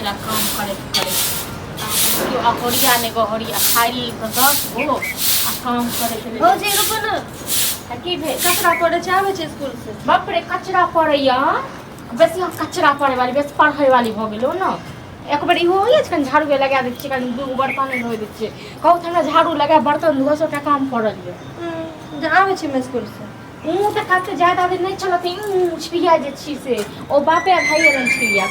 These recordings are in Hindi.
ला काम करे यो अकोरिया ने गोहरिया खाइल त 10 गो आ काम करे के हो जे रुको न की भे कचरा पड़े छै आवे छै स्कूल से बाप रे कचरा पड़ैया बेसी कचरा पड़े वाली बेसी पढ़ै वाली भ गेलो न एक बार इहो होइए छै झाड़ू लगा दै छियै कनी दू बर्तन धोइ दै छियै कहू हमरा झाड़ू लगा बर्तन धोइ सो काम पड़ल जे आवे छै मैं स्कूल से ऊ त खाते ज्यादा दिन नहीं चलत छिया जे छी से ओ बापे भाई रन छिया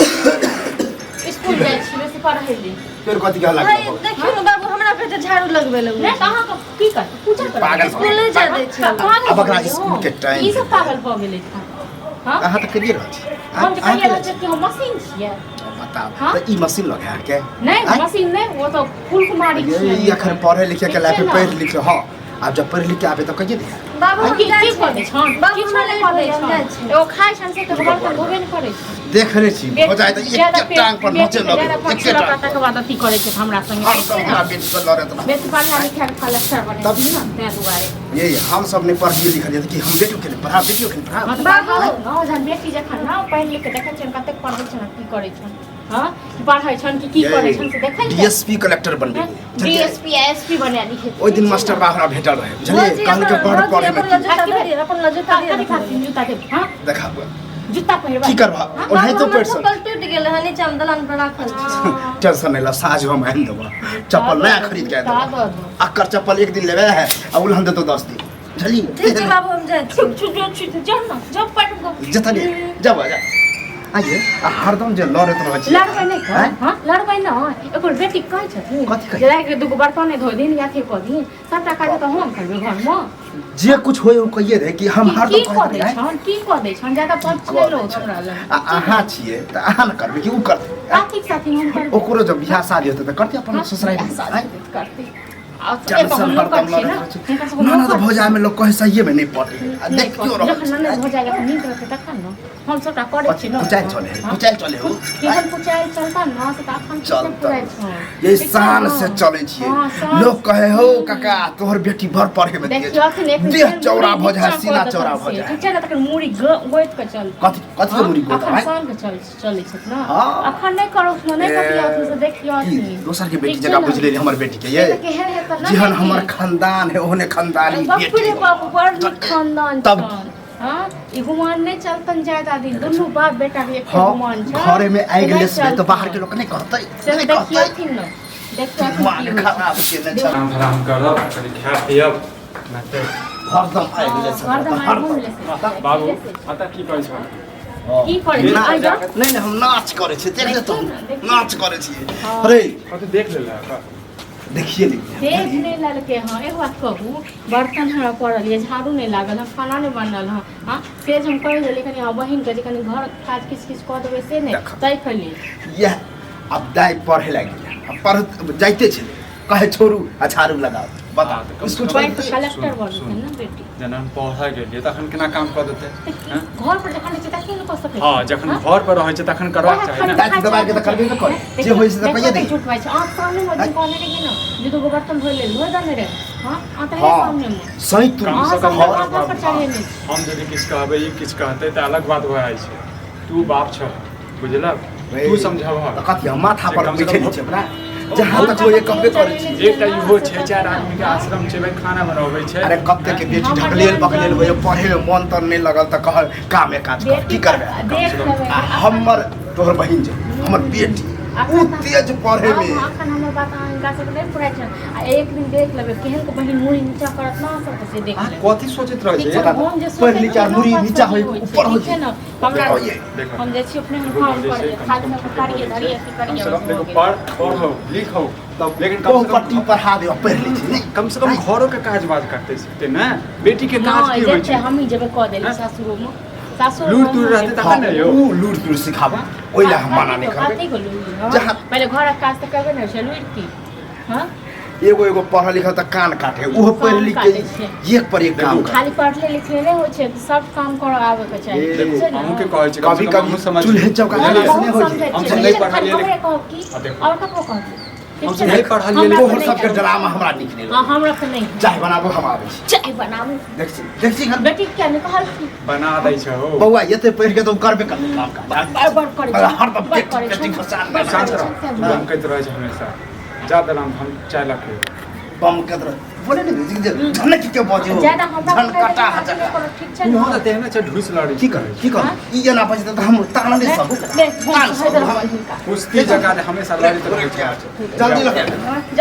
स्कूल जाय छी बेसी पढ़ै ले फिर कथि कहला देखियो न बाबू हमरा पे झाड़ू लगबे ले नहीं कहां का की कर पूजा कर पागल स्कूल नहीं जा दै छै अब अकरा स्कूल के टाइम ई सब पागल भ गेलै हां अहाँ त करिए रहल छी हम त कहिए रहल छी कि हम मशीन छियै बताओ त ई मशीन लगा के नहीं मशीन नहीं वो तो फूल कुमारी छियै ई अखन पढ़े लिखे के लायक पढ़ लिख हां अब जब पढ़ लिख के आबे त कहिए दे बाबू की कर दे छन बाबू की छन कर दे छन ओ खाइ छन से त बर्तन धोबे नहीं करे छै देख रहे छी हो जाए त एक टांग पर नचे लगे एक टांग तक बाद अथी करे छै हमरा संगे हम सब हमरा बेटी को लड़े त बेसी पढ़ा लिखा के कलेक्टर बने तब ना ते दुआरे ये हम सब ने पढ़िए लिखिए कि हम बेटी के पढ़ा बेटियों के पढ़ा बाबू न जन बेटी जखन ना पढ़ लिख के देखै छन कते पढ़ै छन की करे छन हां पढ़ै छन कि की करे छन से देखै छै डीएसपी कलेक्टर बनबे डीएसपी एसपी बने लिखे ओइ दिन मास्टर बा हमरा भेटल रहे बुझलिए कहल के पढ़े में अपन जूता दे जूता के हां देखा जूता पहिरबा की करबा ओहे तो पर्सन चप्पल टूट गेल है नीचे हम दलान पर राखल छै टेंशन नहीं ला साज हम आन देबो चप्पल नया खरीद के देबो अकर चप्पल एक दिन लेबे है आ उलहन दे तो 10 दिन चली ठीक छै बाबू हम जाय छी छुट जब ना जब पट गो जतने जब आ जा आइए हरदम जे लड़त रहै छी लड़बै नहीं हां लड़बै ना एकर बेटी कहै छथिन कथि कहै जरा के दुगो बर्तन नहीं धोइ दिन या थे क दिन सबटा काज त हम करबे घर में जे कुछ होय ओ कहिए रहे कि हम हरदम कहै छन की कह दे छन ज्यादा पछ ले लो हमरा लग अहाँ छिए त अहाँ न करबे कि उ करते साथी साथी हम करबे ओकरो जब बियाह शादी होते त करते अपन ससुराल में करते टेंशन हरदम लड़त रहै छी ना ना त भोजा में लोग कहे सही में नहीं पटे देख क्यों रह जखन नहीं हो जाएगा तो नीक रहते तखन न हम सबटा करे छी न कुचाल चले हो केहन कुचाल चलता न से तखन सब पुराय छ ये शान से चले छिए लोग कहे हो काका तोहर बेटी भर पढ़े में देह चौड़ा भ जाए सीना चौड़ा भ जाए ठीक छै न तखन मुड़ी गोइत के चल कथि कथि के मुड़ी गोइत भाई अखन के चले छ न अखन नहीं करो न नहीं कटिया से देखियो दोसर के बेटी जगह बुझ ले हमर बेटी के ये जेहन हमर खानदान है ओहने खानदानी बेटी बाबू बड़ नीक खानदान तब हां ई गुमान नहीं चलतन ज्यादा दिन दोनों बाप बेटा के एक गुमान छ घरे में आइ गेले से तो बाहर के लोग नहीं करतै से देखियथिन न देखियथिन खराब के न चल आराम करब कनी खा पियब नाते हरदम आइ गेले से बाबू पता की कहै छ की करे आइ जा नहीं नहीं हम नाच करे छी देख ले तो नाच करे छी अरे कत देख लेला देखिए देख ले ललके हां एक बात कहू बर्तन हमरा पड़ल ये झाड़ू नहीं लागल हम खाना नहीं बनल हां तेज हम कह देली कनी बहिन के कनी घर काज किछ कह देबै से नहीं तै खली यह अब दाई पढ़े लगी अब पढ़ जाइते छे कहे छोरू आ झाड़ू लगाओ बता स्कूल कलेक्टर बनते ना बेटी जना हम पढ़ा गेलिए तखन केना काम क देते हैं घर पर जखन छै तखन न क सकै हां जखन घर पर रहै छै तखन करबाक चाही ना दाई दबार के त करबे न करे जे होय से त कहिए दे झूठ भाई आप सामने मत कहने रही ना जे तो बर्तन धोइ ले हो जाने रे हां आता है सामने में सही तू कम से कम हम यदि किछ कहबै ई किछ कहते त अलग बात भ जाइ छै तू बाप छ बुझलक तू समझाव कथि हम माथा पर बैठे छै अपना जहां तक वो ये कब्बे करे छी एकटा इहो छै चार आदमी के आश्रम छै भाई खाना बनाबै छै अरे कब तक के बेटी ढकलेल बकलेल वो पढ़े में मन त नहीं लगल त कह काम काज कर की करबे हमर तोहर बहिन छै हमर बेटी उ तेज पढ़े में अखन हमर बात अहाँका सब नहीं पुराय छै आ एक दिन देख लेबे केहन को बहिन मुड़ी नीचा करत ना सब से देख ले कथि सोचैत रहै छै पढ़ नीचा मुड़ी नीचा होय ऊपर हो छै ना हमरा हम जे छी अपने काम करे खाली में करिए धरिए की करिए पढ़ो लिखो तब लेकिन कम से कम पट्टी पढ़ा दे पढ़ ली छी कम से कम घरों के काज बाज करते सकते ना बेटी के काज की होय छै हम ही जब कह देली सासुरो में सासुर लूट दूर रहते तखन न यो उ लूट दूर सिखाबा ओइला हम मना नहीं करबे जहां पहले घर का काज त करबे न छै लूट की हां एगो पढ़ा लिखा त कान काटे ओहो पढ़ लिख के एक पर एक काम खाली पढ़ले लिखले नहीं होय छै सब काम कर आवे के चाहिए हमहु के कहै छै कभी कभी चूल्हे चौका हम नहीं होय हम सब नहीं पढ़ा लिए और ककरो कहब हमसे नहीं पढ़ा लिए हमरा तोहर नहीं सबके आबै। ड्रामा हमरा नीक नहीं हाँ हमरा तो नहीं चाय बनाबो हम आबै छी चाय बनाबू देखछी घर बेटी क्या ने कहल की बना दै छै हो बौआ एते पढ़ के तो करबे कर काम का बार करे छै हरदम बार पेट करे छै पेट फसान शांत रहो हम कहते रहे छै हमेशा जा दलाम हम चाय लाके बम के तरह बोले नहीं झन के बजे हो ज्यादा हमरा झन कटा हटा ठीक छै तू हो ना त तेहने छै ढुस लड़ी की कर ई जना बजे त हम तान दे सब देख तान है सब का कुश्ती जगह दे हमेशा लड़ी तो रहे छै जल्दी लगे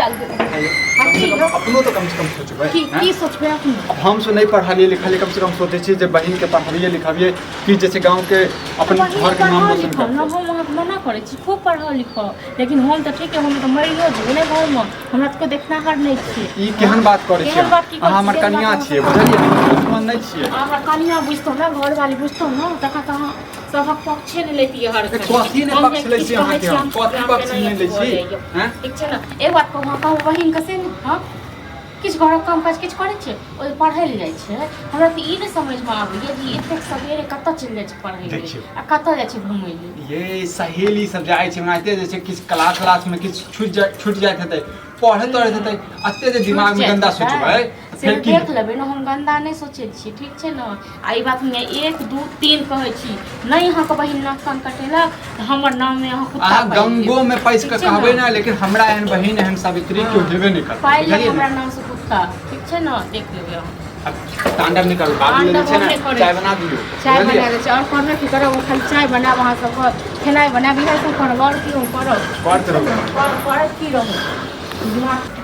जल्दी अपनो तो कम से कम सोचबै की सोचबे अपने अब हमसे नहीं पढ़ालिए लिखालिए कम से कम सोचे छी जे बहिन के पढ़ाबिए लिखाबिए कि जैसे गांव के अपन घर के नाम रोशन ना करते हम वहाँ मना करे छी खूब पढ़ा लिखा लेकिन हम तो ठीक है हम तो मरियो जेबै गाँव में हमरा तो देखना हर नहीं छी ई केहन बात करै छी केहन बात की करै अहाँ हमर छी, केहन कन्या बात छियै बुझलिए दुश्मन नहीं छियै हमरा कनिया बुझतो ना घर वाली बुझतो ना तका कहाँ सबक पक्षे नहीं लेती है हर कथी ने पक्ष लै छी अहाँ के हम कथी पक्ष नहीं लै छी हैं ठीक छै ना एक बात कहू बहिन के से हाँ किछु घरक काम काज किछु करै छै ओ पढ़ै लए जाइ छै हमरा तऽ ई नहि समझमे आबैए जे एतेक सबेरे कतऽ चलि जाइ छै पढ़ै लए देखियौ। आ कतऽ जाइ छै घुमै लए ये सहेली सब जाइ छै ओनाहिते जे छै किछु क्लास में किछु छूट जाइत हेतै पढ़ैत हेतै अते जे दिमाग में गंदा सोचबै से फिर की देख लेबै ने हम गंदा नहि सोचै छियै ठीक छै ने आ ई बात हमे 1 2 3 कहै छी नहि अहाँके बहिन नाक कान कटेलक तऽ हमर नाममे अहाँ कुत्ता अहाँ पालि गंगो लेब। में पैस के ठीक छै कहबै ने? ना लेकिन हमरा एहन बहिन एहन सावित्री केओ हेबे नहीं करतै पालि लेब बुझलियै हमरा ने? नाम से कुत्ता ठीक छै ने देख लेबै अहाँ अब तांडव निकल बाबू ले तांडव छै हम नहि ना करै चाय छी। बना दियौ चाय बुझलियै? बना दै छै आओर करबै की करब ओ खाली चाय बनाब अहाँ सबके खेनाइ बनाब इएह सब करब आओर की हम करब करत रहू करब की रहब दिमाग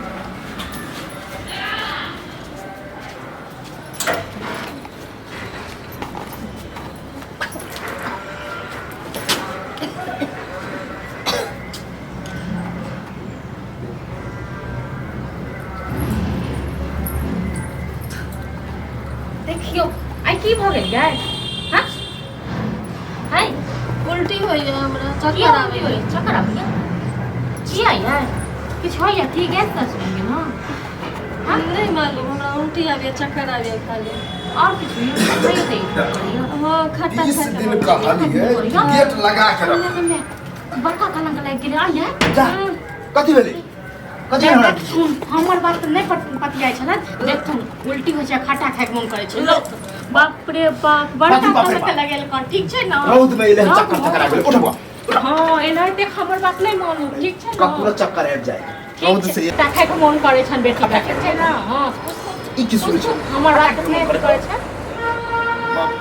देखियो आइ की भऽ गेल यै हाँ आइ उल्टी होइए हमरा की चक्कर आबै आबैए चक्कर आबै की यै किछु होइए ठीक है दस मिनट हाँ हाँ नहीं मालूम हमरा उल्टी आबैए चक्कर आबैए खाली और कुछ नहीं नहीं दे हाँ खट्टा 20 खट्टा दिन कहलिए गेट लगा के रख बड़का कलंक लग गेल आइए जा कथी भेलै कथी हमरा सुन हमर बात तऽ नहि पतियाइ छलै देखथुन उल्टी होइ छै खाटा खाइके मन करै छै बाप रे बाप बड़का बाप रे कलंक बाप। लगेल कर ठीक छै ने रौद में इले चक्कर चक्कर आ गेल उठबो हाँ एनाहिते हमर बात नहि मानू ठीक छै कपूरा ने चक्कर आबि जाए रौद से खाटा खाइके मन करै छनि बेटी के ठीक छै ने हाँ ई की सुनै छै हमर बात नहि करै छै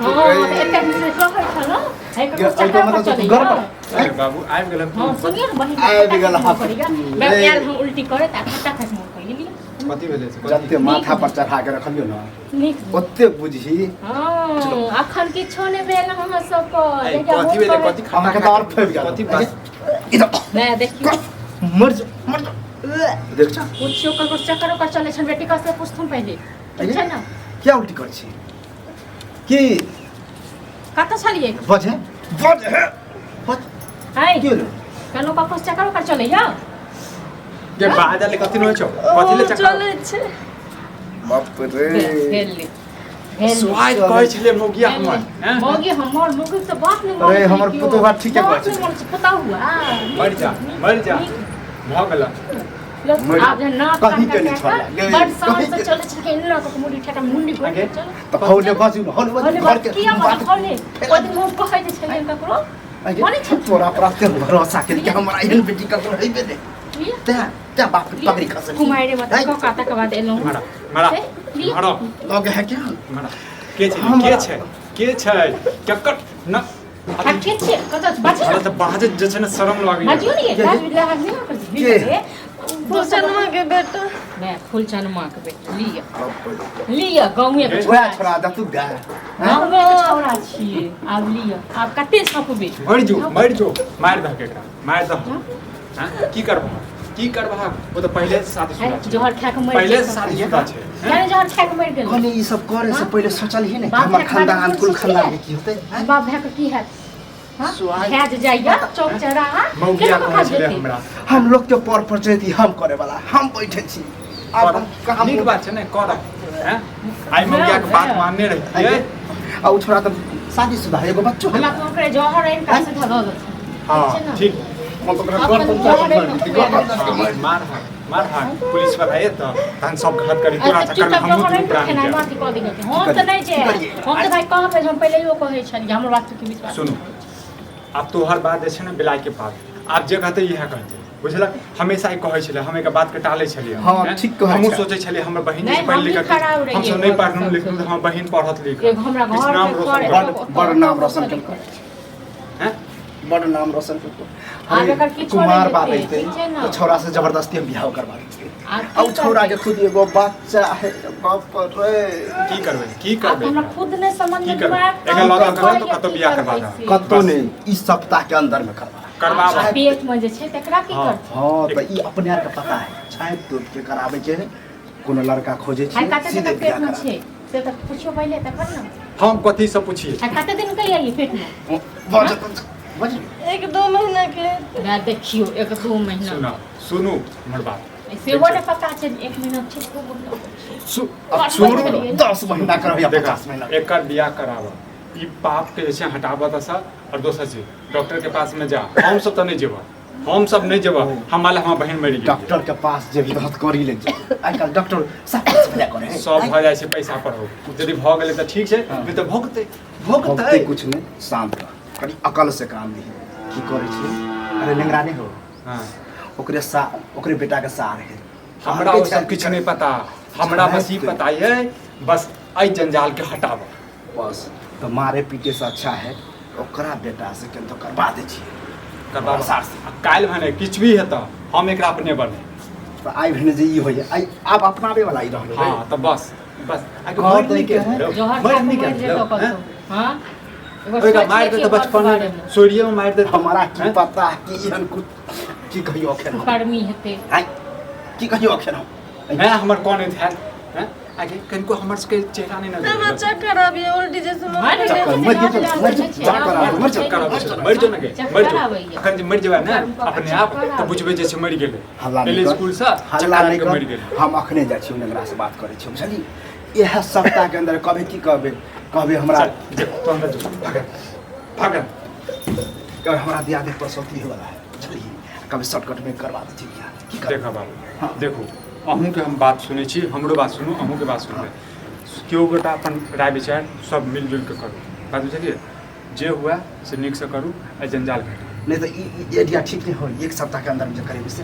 हाँ एते दिन से कहै छल है के ककरो अइको चक्कर मतलब चलै घर पर अरे बाबू आबि गेल हाँ सुनिए ना बहिन आबि गेल हाथ। मैं यार हम उल्टी करे ता खट्टा खाइके मन करै लिया कथी भेलै से जते माथा पर चढ़ा के रखलियो ना नीक ओते बुझी हाँ अखन किछो नहि भेल अहाँ सबके आई, देखियौ कथी भेलै कथी अहाँ के तो और फैल गेल कथी बात इधर मैं देखियो मर जा देख जा पूछियो ककरो चक्कर ओकर चलै छन बेटी का से पूछथुन पहिले ठीक छै ना क्या उल्टी करै छी की कतऽ छलियै बजे बजे बज हाय की होलो कनो ककरो चक्कर ओकर चलैया के बादल कथी न होइ छौ कथी ले चक्कर चलै छै बाप रे भेल भेल स्वाद कहै छले मोगिया हमर हैं मौगी हमर मौगी से बात नहीं अरे, हमर पुतोहु ठीके कहै छै। पता हुआ मर जा भ गेल आप जे ना कहीं के नहीं छोड़ा। बड़ साल कहीं से के- चले छके ना को मुंडी ठेका मुंडी को आगे? चल तो हौले बाजू ना हौले होले घर बात के किया मत होले ओ दिन हम कहै जे छले ककरो माने छ तोरा प्राप्त भरोसा के कि हमरा एहन बेटी का कोई हेबे नहीं त्या बाप के पगड़ी खसे कुमारे मत कका तक बाद एलो मारा मारा मारा लगे है क्या मारा के छै के छै कक्कट न हके छे कत बाजे हमरा त बाजे जे छै न शरम लागै बाजियो नहीं लाज बिला हाथ नहीं कर के? फुलचनमा के बेटा मैं फूलचंद मां के बेटी लिया गांव में ओया छोड़ा दतु गा गांव में के छौरा छिए आब लिया आब कते छपबे मर जो मार दह के एकरा मार दह हैं की करबा वो तो पहले से शादीशुदा छै जहर खा के मर पहले से शादीशुदा छै यानी जहर खा के मर गेल कने ई सब करे से पहले सोचल ही नहीं बाप हमर रे, खानदान बाप कुल रे, खानदान सोचलिए। में की होते हैं बाप भै के की है हां स्वाद। है जे जाइया चौक चौराहा मौगिया केना कहै खा छले जेतै? हमरा हम लोग के पर पंचायती हम करे वाला हम बैठे छी अब हम कहां नीक बात छै ने कर हैं आई मौगिया के बात मानने रहिए आ उ छोड़ा तो शादीशुदा है एगो बच्चो है हमरा तो ओकरे जहर एन का से धऽ दो हां ठीक कौन तो मार पुलिस वाला है तो तहन सब घात करी तोरा चक्कर में हम तू प्राण हम तो नहीं जे हम तो भाई कहां पे हम पहले यो कहै छली हमर बात के विश्वास सुनो अब तो हर बात छै ना बिलाई के पास आप जे कहते इहे कहते बुझलक हमेशा ही कहै छले हम एक बात के टाले छलिए हाँ, ठीक कहै हम छै। सोचे छलिए हमर बहिन नहीं, से पढ़ हम भी लिख खराब रहिए, हम सब नहीं और पढ़नु सब लिखनु सब। हमर बहिन पढ़त लिख एगो हमरा घर नाम के रोशन घर कर बड़ नाम रोशन कर हैं बड़ नाम रोशन कर आब एकर किछो कुमार नहीं बात देते, है ठीक छै ना? तो छौरा से जबरदस्ती हम बियाह करवा देते आब अब छौरा के खुद एगो बच्चा है बाप रे की करबे अब हमरा खुद ने समझ की में करबै? दिमाग एकर लगा करबै तो कतौ बियाह करबा दे। कतो नहीं इस सप्ताह के अंदर में करवा करबाबा पेट में जे छै तकरा की हाँ। करतै हाँ तो ई अपने आर के पता है छाप तोड़ के करावे के है कोनो लड़का खोजे हाय छी कते दिन सीधे तक पेट बियाह में करा छै से तक पूछियो पहले तकर ना हम कथी से पूछिए हाय कते दिन के आई पेट में बज 1-2 महीना के ना देखियो 1-2 महीना सुनो सुनू हमर बात से वो ने पता छै 1 महीना छै खूब बोललो अब छोड़ो 10 महीना करब या देखा 50 महीना एकर बियाह करावा ई पाप के जे छै हटावा त सा और दोसर चीज डॉक्टर के पास में जा हम सब त नहीं जेबा हम सब नहीं जेबा हमारे हम बहन मरि गेल डॉक्टर के पास जे भी बात करी ले आई काल डॉक्टर सब कुछ भला करे सब भ जाय छै पैसा पर हो यदि भ गेलै त ठीक छै नहीं त भोगते भोगते कुछ नहीं शांत रह कनी अकल से काम ली की करे छी अरे लेंगरा नहीं हो हां ओकरे बेटा के सार है हमरा वो सब कुछ नहीं पता हमरा बस ई पता है बस आई जंजाल के हटावा बस तो मारे पीटे से अच्छा है ओकरा बेटा से केन तो करवा दे छी करबाबा सार से काल भने किछ भी हेता हम एकरा अपने बने तो आई भने जे ई होय आई आप अपनावे वाला ही रह हां त बस बस आगे कहाँ मर नहीं के जोहर मर खा नहीं के के तो कतो हां ओएगा मार दे तो बचपन में सोरिये में मार दे हमारा की पता कि इहन कुछ की कहियो अखन कर्मी हेते आई की कहियो अखन मैं हमर कौन है हैं आगे कनको हमर के चेहरा नहीं हमरा नजर चक्कर आबे उल्टी जैसे मार चक्कर मर मर जो ना के मर जो अखन जे मर जेबा ना अपने आप तो बुझबे जे से मर गेले हल्ला पहले नहीं स्कूल से हल्ला नहीं मर गेले कर हम अखने जाइ छी नेगरा से बात करे छी बुझली यह सप्ताह के अंदर कभी की कहबे हमरा देखो तो अंदर जो भागन भागन कभी हमरा दिया दे प्रसौती वाला है बुझली कभी शॉर्टकट में करवा दे ठीक है की कर देखा बाबू देखो अहूँ के हम बात सुनै छी हमरो बात सुनू अहूँ के बात सुनबै केओ गोटा अपन राय विचार सब मिलजुल के करू बात बुझलिए जे हुआ से नीक से करू आ जंजाल घटाऊ नहीं तो ये आइडिया ठीक नहीं हो एक सप्ताह के अंदर में जो करेंगे से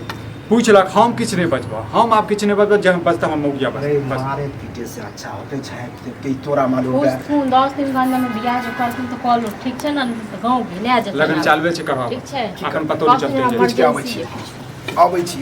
पूछलक हम किछ नहीं बचबा हम आप किछ नहीं बचबा जब बचता हम मौगिया अरे बस मारे पीटे से अच्छा होते छै कि तोरा मालूम है उस 10 दिन के अंदर में बियाह जो करथिन तो कॉल ठीक छै ना तो गांव भेले आ जते लगन चालबे छै करबा ठीक छै अखन पतो नहीं चलते बाप रे, कुछ के आबै छी आबै छी